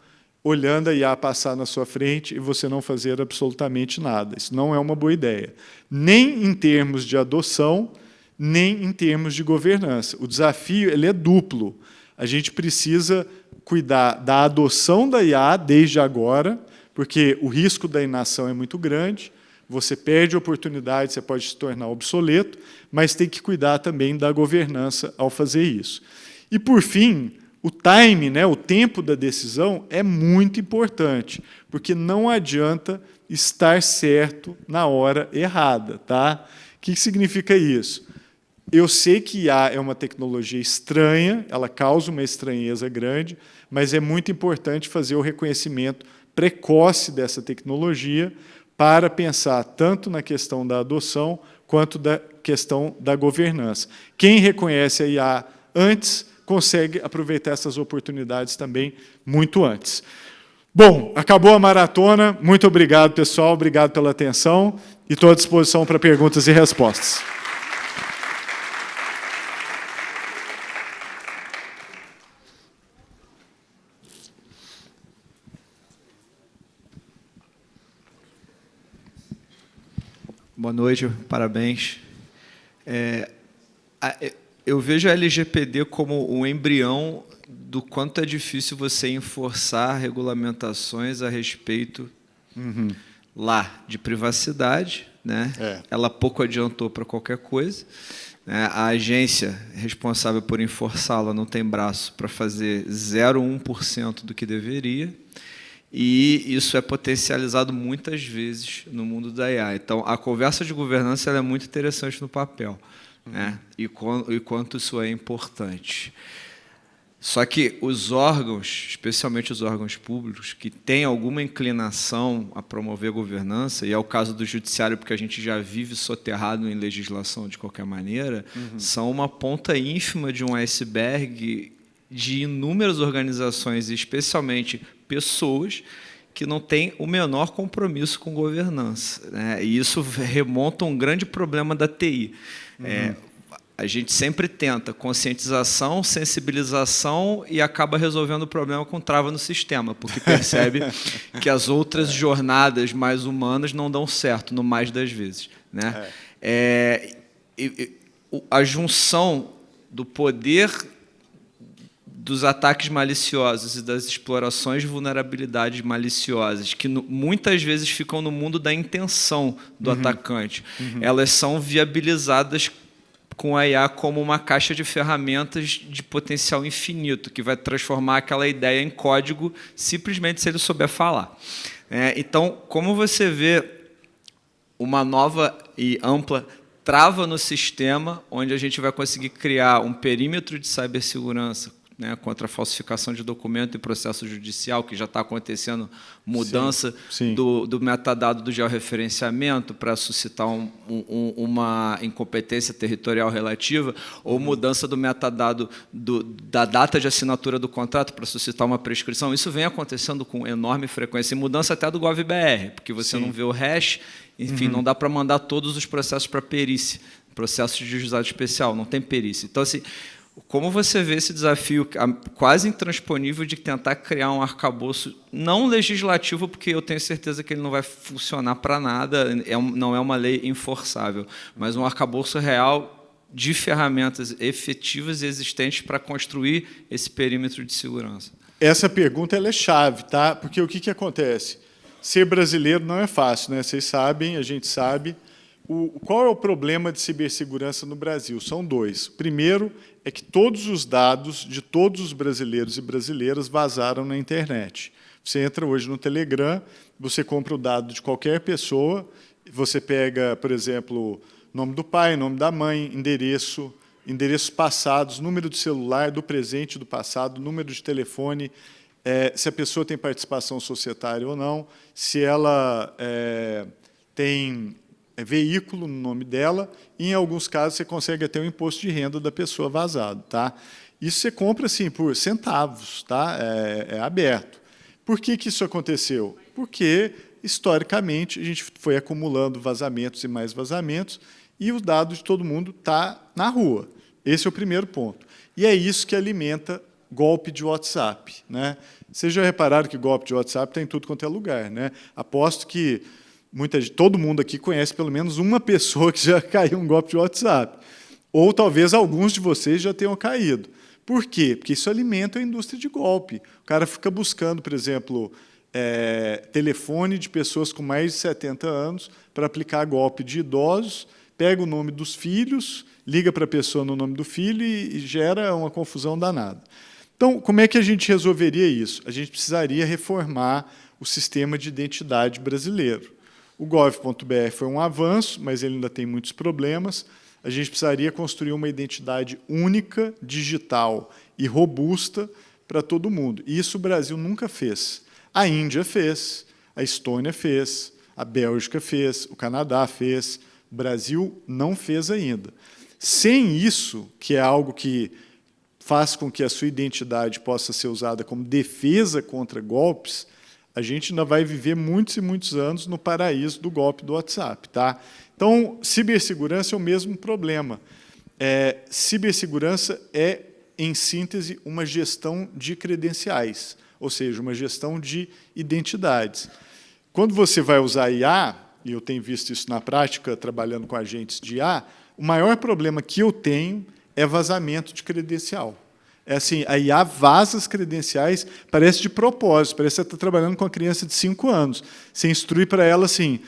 olhando a IA passar na sua frente e você não fazer absolutamente nada. Isso não é uma boa ideia. Nem em termos de adoção, nem em termos de governança. O desafio ele é duplo. A gente precisa cuidar da adoção da IA desde agora, porque o risco da inação é muito grande, você perde a oportunidade, você pode se tornar obsoleto, mas tem que cuidar também da governança ao fazer isso. E, por fim, o time, né, o tempo da decisão é muito importante, porque não adianta estar certo na hora errada. Tá? O que significa isso? Eu sei que IA é uma tecnologia estranha, ela causa uma estranheza grande, mas é muito importante fazer o reconhecimento precoce dessa tecnologia para pensar tanto na questão da adoção quanto da questão da governança. Quem reconhece a IA antes consegue aproveitar essas oportunidades também muito antes. Bom, acabou a maratona. Muito obrigado, pessoal. Obrigado pela atenção e estou à disposição para perguntas e respostas. Boa noite, parabéns. Eu vejo a LGPD como um embrião do quanto é difícil você enforçar regulamentações a respeito lá de privacidade, né? Ela pouco adiantou para qualquer coisa. A agência responsável por enforçá-la não tem braço para fazer 0,1% do que deveria. E isso é potencializado muitas vezes no mundo da IA. Então, a conversa de governança ela é muito interessante no papel, né? E quanto isso é importante. Só que os órgãos, especialmente os órgãos públicos, que têm alguma inclinação a promover a governança, e é o caso do judiciário, porque a gente já vive soterrado em legislação de qualquer maneira, são uma ponta ínfima de um iceberg de inúmeras organizações, e especialmente pessoas que não têm o menor compromisso com governança, né? E isso remonta a um grande problema da TI. A gente sempre tenta conscientização, sensibilização e acaba resolvendo o problema com trava no sistema, porque percebe que as outras jornadas mais humanas não dão certo, no mais das vezes, né? A junção do poder dos ataques maliciosos e das explorações de vulnerabilidades maliciosas, que muitas vezes ficam no mundo da intenção do atacante, elas são viabilizadas com a IA como uma caixa de ferramentas de potencial infinito, que vai transformar aquela ideia em código simplesmente se ele souber falar. Então, como você vê uma nova e ampla trava no sistema, onde a gente vai conseguir criar um perímetro de cibersegurança, né, contra a falsificação de documento e processo judicial, que já está acontecendo mudança do metadado do georreferenciamento para suscitar uma incompetência territorial relativa, ou mudança do metadado da data de assinatura do contrato para suscitar uma prescrição. Isso vem acontecendo com enorme frequência, e mudança até do GovBR, porque você não vê o hash, enfim, não dá para mandar todos os processos para perícia, processo de juizado especial, não tem perícia. Então, assim, como você vê esse desafio quase intransponível de tentar criar um arcabouço não legislativo, porque eu tenho certeza que ele não vai funcionar para nada, não é uma lei enforçável, mas um arcabouço real de ferramentas efetivas e existentes para construir esse perímetro de segurança? Essa pergunta ela é chave, tá? Porque o que acontece? Ser brasileiro não é fácil, né? Vocês sabem, a gente sabe. Qual é o problema de cibersegurança no Brasil? São dois. O primeiro é que todos os dados de todos os brasileiros e brasileiras vazaram na internet. Você entra hoje no Telegram, você compra o dado de qualquer pessoa, você pega, por exemplo, nome do pai, nome da mãe, endereços passados, número de celular, do presente e do passado, número de telefone, se a pessoa tem participação societária ou não, se ela tem veículo no nome dela, e, em alguns casos, você consegue até o imposto de renda da pessoa vazado. Tá? Isso você compra assim, por centavos, tá? É aberto. Por que isso aconteceu? Porque, historicamente, a gente foi acumulando vazamentos e mais vazamentos, e o dado de todo mundo está na rua. Esse é o primeiro ponto. E é isso que alimenta golpe de WhatsApp, né? Vocês já repararam que golpe de WhatsApp está em tudo quanto é lugar, né? Aposto que todo mundo aqui conhece pelo menos uma pessoa que já caiu um golpe de WhatsApp. Ou talvez alguns de vocês já tenham caído. Por quê? Porque isso alimenta a indústria de golpe. O cara fica buscando, por exemplo, telefone de pessoas com mais de 70 anos para aplicar golpe de idosos, pega o nome dos filhos, liga para a pessoa no nome do filho e gera uma confusão danada. Então, como é que a gente resolveria isso? A gente precisaria reformar o sistema de identidade brasileiro. O gov.br foi um avanço, mas ele ainda tem muitos problemas. a gente precisaria construir uma identidade única, digital e robusta para todo mundo. E isso o Brasil nunca fez. A Índia fez, a Estônia fez, a Bélgica fez, o Canadá fez, o Brasil não fez ainda. Sem isso, que é algo que faz com que a sua identidade possa ser usada como defesa contra golpes, a gente ainda vai viver muitos e muitos anos no paraíso do golpe do WhatsApp. Tá? Então, cibersegurança é o mesmo problema. Cibersegurança é, em síntese, uma gestão de credenciais, ou seja, uma gestão de identidades. Quando você vai usar IA, e eu tenho visto isso na prática, trabalhando com agentes de IA, o maior problema que eu tenho é vazamento de credencial. É assim, a IA vaza as credenciais, parece de propósito, parece que você está trabalhando com uma criança de 5 anos. Você instrui para ela assim,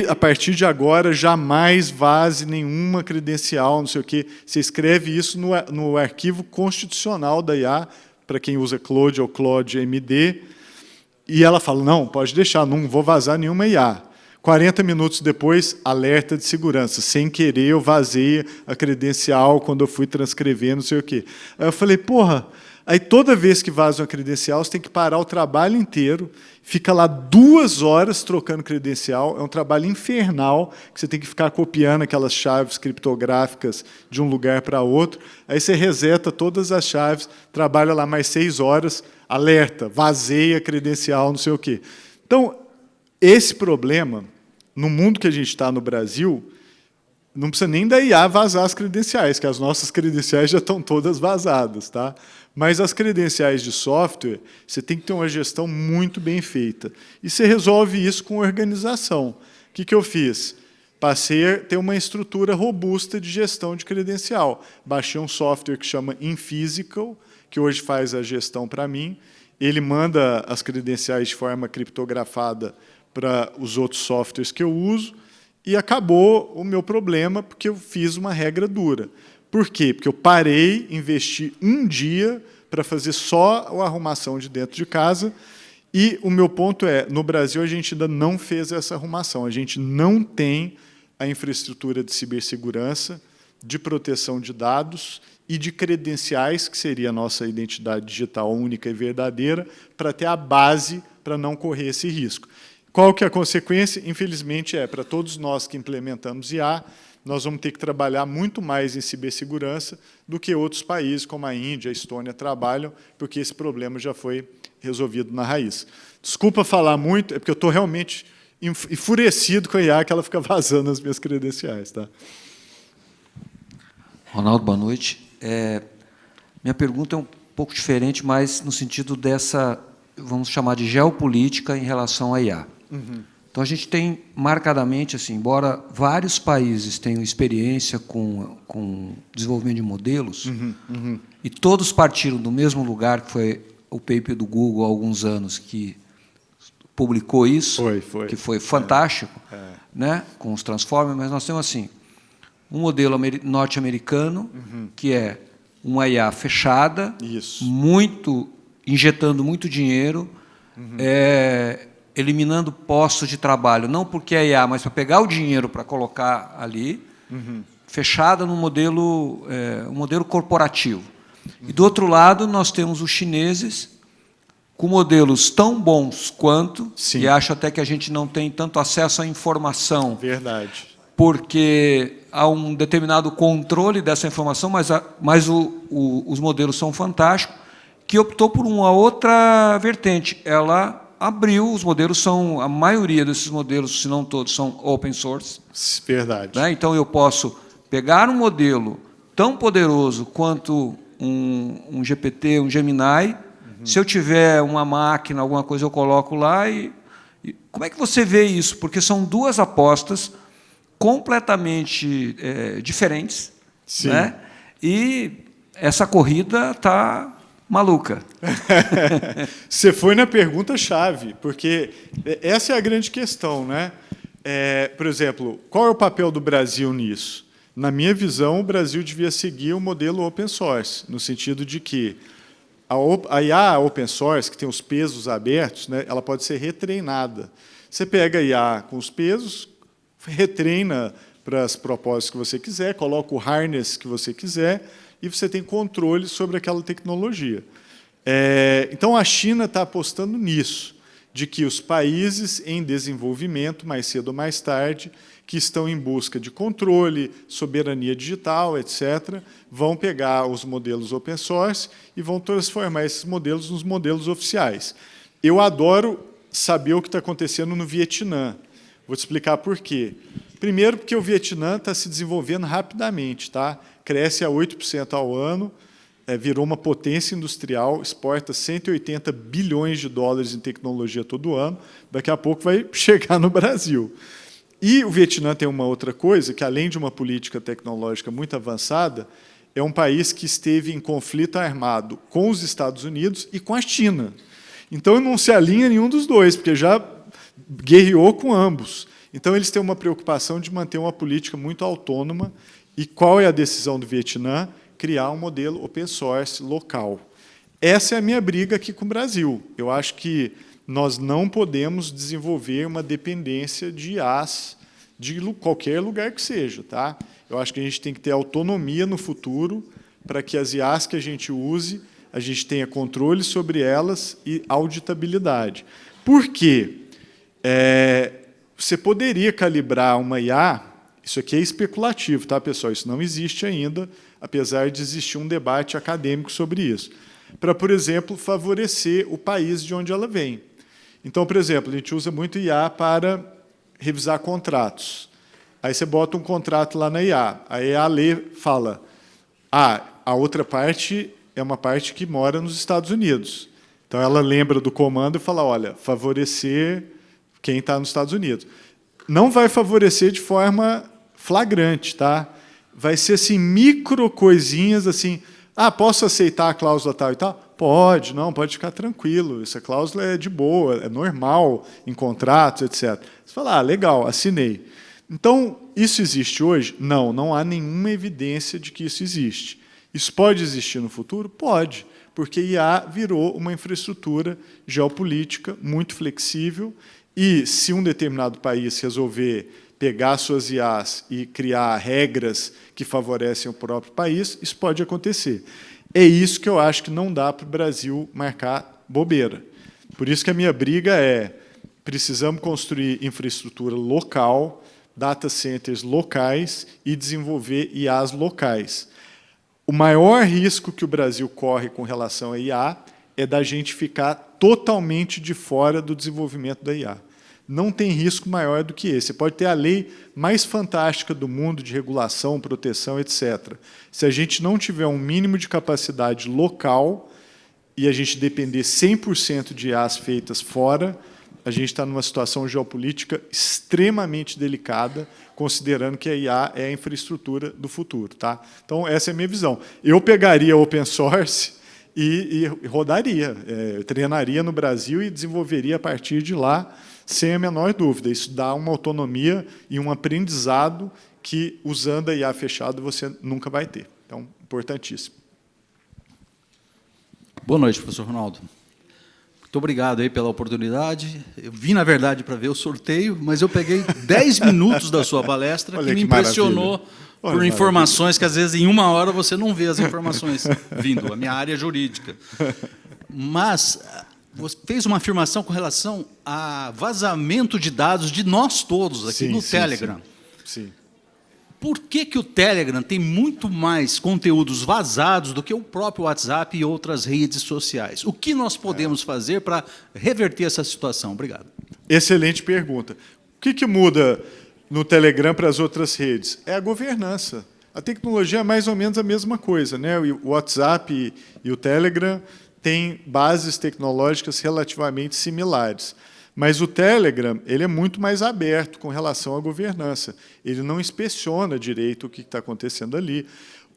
a partir de agora, jamais vaze nenhuma credencial, não sei o quê. Você escreve isso no arquivo constitucional da IA, para quem usa Claude ou Claude MD, e ela fala, não, pode deixar, não vou vazar nenhuma IA. 40 minutos depois, alerta de segurança. Sem querer, eu vazei a credencial quando eu fui transcrever, não sei o quê. Aí eu falei, porra, aí toda vez que vaza uma credencial, você tem que parar o trabalho inteiro, fica lá 2 horas trocando credencial, é um trabalho infernal, que você tem que ficar copiando aquelas chaves criptográficas de um lugar para outro, aí você reseta todas as chaves, trabalha lá mais 6 horas, alerta, vazei a credencial, não sei o quê. Então, esse problema, no mundo que a gente está no Brasil, não precisa nem da IA vazar as credenciais, que as nossas credenciais já estão todas vazadas. Tá? Mas as credenciais de software, você tem que ter uma gestão muito bem feita. E você resolve isso com organização. O que eu fiz? Passei a ter uma estrutura robusta de gestão de credencial. Baixei um software que chama InPhysical, que hoje faz a gestão para mim. Ele manda as credenciais de forma criptografada para os outros softwares que eu uso, e acabou o meu problema, porque eu fiz uma regra dura. Por quê? Porque eu parei, investi 1 dia para fazer só a arrumação de dentro de casa, e o meu ponto é, no Brasil a gente ainda não fez essa arrumação, a gente não tem a infraestrutura de cibersegurança, de proteção de dados e de credenciais, que seria a nossa identidade digital única e verdadeira, para ter a base para não correr esse risco. Qual que é a consequência? Infelizmente, para todos nós que implementamos IA, nós vamos ter que trabalhar muito mais em cibersegurança do que outros países, como a Índia, a Estônia, trabalham, porque esse problema já foi resolvido na raiz. Desculpa falar muito, é porque eu estou realmente enfurecido com a IA, que ela fica vazando as minhas credenciais. Tá? Ronaldo, boa noite. Minha pergunta é um pouco diferente, mas no sentido dessa, vamos chamar de geopolítica em relação à IA. Uhum. Então, a gente tem marcadamente, assim, embora vários países tenham experiência com desenvolvimento de modelos, e todos partiram do mesmo lugar, que foi o paper do Google há alguns anos, que publicou isso, que foi fantástico, né, com os Transformers, mas nós temos assim, um modelo norte-americano, que é uma IA fechada, injetando muito dinheiro, eliminando postos de trabalho, não porque é IA, mas para pegar o dinheiro para colocar ali, fechada no modelo, um modelo corporativo. E, do outro lado, nós temos os chineses com modelos tão bons quanto, e acho até que a gente não tem tanto acesso à informação. Verdade. Porque há um determinado controle dessa informação, mas os modelos são fantásticos, que optou por uma outra vertente. Ela abriu, os modelos são, a maioria desses modelos, se não todos, são open source. Verdade. Né? Então, eu posso pegar um modelo tão poderoso quanto um GPT, um Gemini, se eu tiver uma máquina, alguma coisa, eu coloco lá e... Como é que você vê isso? Porque são 2 apostas completamente diferentes, né? E essa corrida está maluca. Você foi na pergunta-chave, porque essa é a grande questão. Né? Por exemplo, qual é o papel do Brasil nisso? Na minha visão, o Brasil devia seguir o modelo open source, no sentido de que a IA open source, que tem os pesos abertos, né, ela pode ser retreinada. Você pega a IA com os pesos, retreina para os propósitos que você quiser, coloca o harness que você quiser e você tem controle sobre aquela tecnologia. Então, a China está apostando nisso, de que os países em desenvolvimento, mais cedo ou mais tarde, que estão em busca de controle, soberania digital, etc., vão pegar os modelos open source e vão transformar esses modelos nos modelos oficiais. Eu adoro saber o que está acontecendo no Vietnã. Vou te explicar por quê. Primeiro, porque o Vietnã está se desenvolvendo rapidamente, tá? Cresce a 8% ao ano, virou uma potência industrial, exporta 180 bilhões de dólares em tecnologia todo ano, daqui a pouco vai chegar no Brasil. E o Vietnã tem uma outra coisa, que além de uma política tecnológica muito avançada, é um país que esteve em conflito armado com os Estados Unidos e com a China. Então, não se alinha nenhum dos dois, porque já guerreou com ambos. Então, eles têm uma preocupação de manter uma política muito autônoma. E qual é a decisão do Vietnã? Criar um modelo open source local. Essa é a minha briga aqui com o Brasil. Eu acho que nós não podemos desenvolver uma dependência de IaaS de qualquer lugar que seja. Tá? Eu acho que a gente tem que ter autonomia no futuro para que as IaaS que a gente use, a gente tenha controle sobre elas e auditabilidade. Por quê? Você poderia calibrar uma IA, isso aqui é especulativo, tá, pessoal? Isso não existe ainda, apesar de existir um debate acadêmico sobre isso, para, por exemplo, favorecer o país de onde ela vem. Então, por exemplo, a gente usa muito IA para revisar contratos. Aí você bota um contrato lá na IA, a IA fala, a outra parte é uma parte que mora nos Estados Unidos. Então, ela lembra do comando e fala, olha, favorecer quem está nos Estados Unidos. Não vai favorecer de forma flagrante, tá? Vai ser assim, micro coisinhas assim, posso aceitar a cláusula tal e tal? Pode, não, pode ficar tranquilo, essa cláusula é de boa, é normal em contratos, etc. Você fala, legal, assinei. Então, isso existe hoje? Não, não há nenhuma evidência de que isso existe. Isso pode existir no futuro? Pode, porque IA virou uma infraestrutura geopolítica muito flexível e, se um determinado país resolver pegar suas IAs e criar regras que favorecem o próprio país, isso pode acontecer. É isso que eu acho que não dá para o Brasil marcar bobeira. Por isso que a minha briga precisamos construir infraestrutura local, data centers locais e desenvolver IAs locais. O maior risco que o Brasil corre com relação à IA é da gente ficar totalmente de fora do desenvolvimento da IA. Não tem risco maior do que esse. Você pode ter a lei mais fantástica do mundo de regulação, proteção, etc. Se a gente não tiver um mínimo de capacidade local e a gente depender 100% de IAs feitas fora, a gente está numa situação geopolítica extremamente delicada, considerando que a IA é a infraestrutura do futuro. Tá? Então, essa é a minha visão. Eu pegaria open source e rodaria, treinaria no Brasil e desenvolveria a partir de lá, sem a menor dúvida. Isso dá uma autonomia e um aprendizado que, usando a IA fechada, você nunca vai ter. Então, importantíssimo. Boa noite, professor Ronaldo. Muito obrigado aí pela oportunidade. Eu vim, na verdade, para ver o sorteio, mas eu peguei 10 minutos da sua palestra, que me impressionou por informações que, às vezes, em 1 hora, você não vê as informações vindo. A minha área é jurídica. Mas você fez uma afirmação com relação a vazamento de dados de nós todos aqui no Telegram. Sim. Por que o Telegram tem muito mais conteúdos vazados do que o próprio WhatsApp e outras redes sociais? O que nós podemos fazer para reverter essa situação? Obrigado. Excelente pergunta. O que muda no Telegram para as outras redes? É a governança. A tecnologia é mais ou menos a mesma coisa, né? O WhatsApp e o Telegram têm bases tecnológicas relativamente similares. Mas o Telegram ele é muito mais aberto com relação à governança. Ele não inspeciona direito o que está acontecendo ali.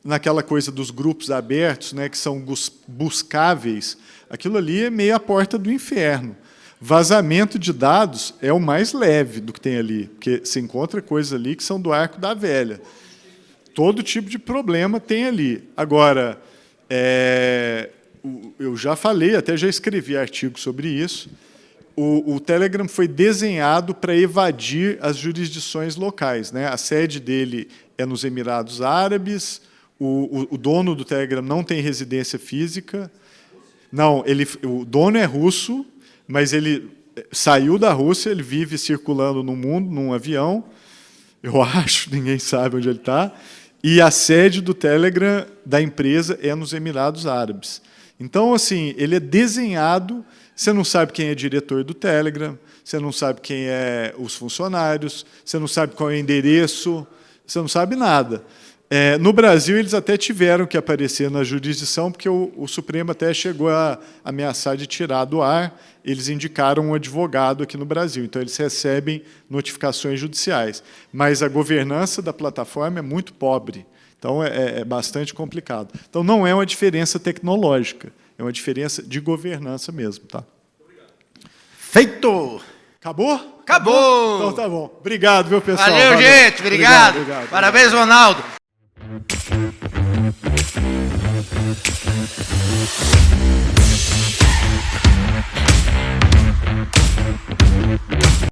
Naquela coisa dos grupos abertos, né, que são buscáveis, aquilo ali é meio a porta do inferno. Vazamento de dados é o mais leve do que tem ali, porque se encontra coisas ali que são do arco da velha. Todo tipo de problema tem ali. Agora, eu já falei, até já escrevi artigo sobre isso, o Telegram foi desenhado para evadir as jurisdições locais, né? A sede dele é nos Emirados Árabes, o dono do Telegram não tem residência física. Não, o dono é russo, mas ele saiu da Rússia, ele vive circulando no mundo, num avião, eu acho, ninguém sabe onde ele está, e a sede do Telegram, da empresa, é nos Emirados Árabes. Então, assim, ele é desenhado, você não sabe quem é diretor do Telegram, você não sabe quem é os funcionários, você não sabe qual é o endereço, você não sabe nada. No Brasil, eles até tiveram que aparecer na jurisdição, porque o Supremo até chegou a ameaçar de tirar do ar, eles indicaram um advogado aqui no Brasil, então eles recebem notificações judiciais. Mas a governança da plataforma é muito pobre, então é bastante complicado. Então, não é uma diferença tecnológica, é uma diferença de governança mesmo. Tá? Feito! Acabou? Acabou! Então tá bom. Obrigado, viu, pessoal? Valeu, gente. Obrigado. Parabéns, Ronaldo.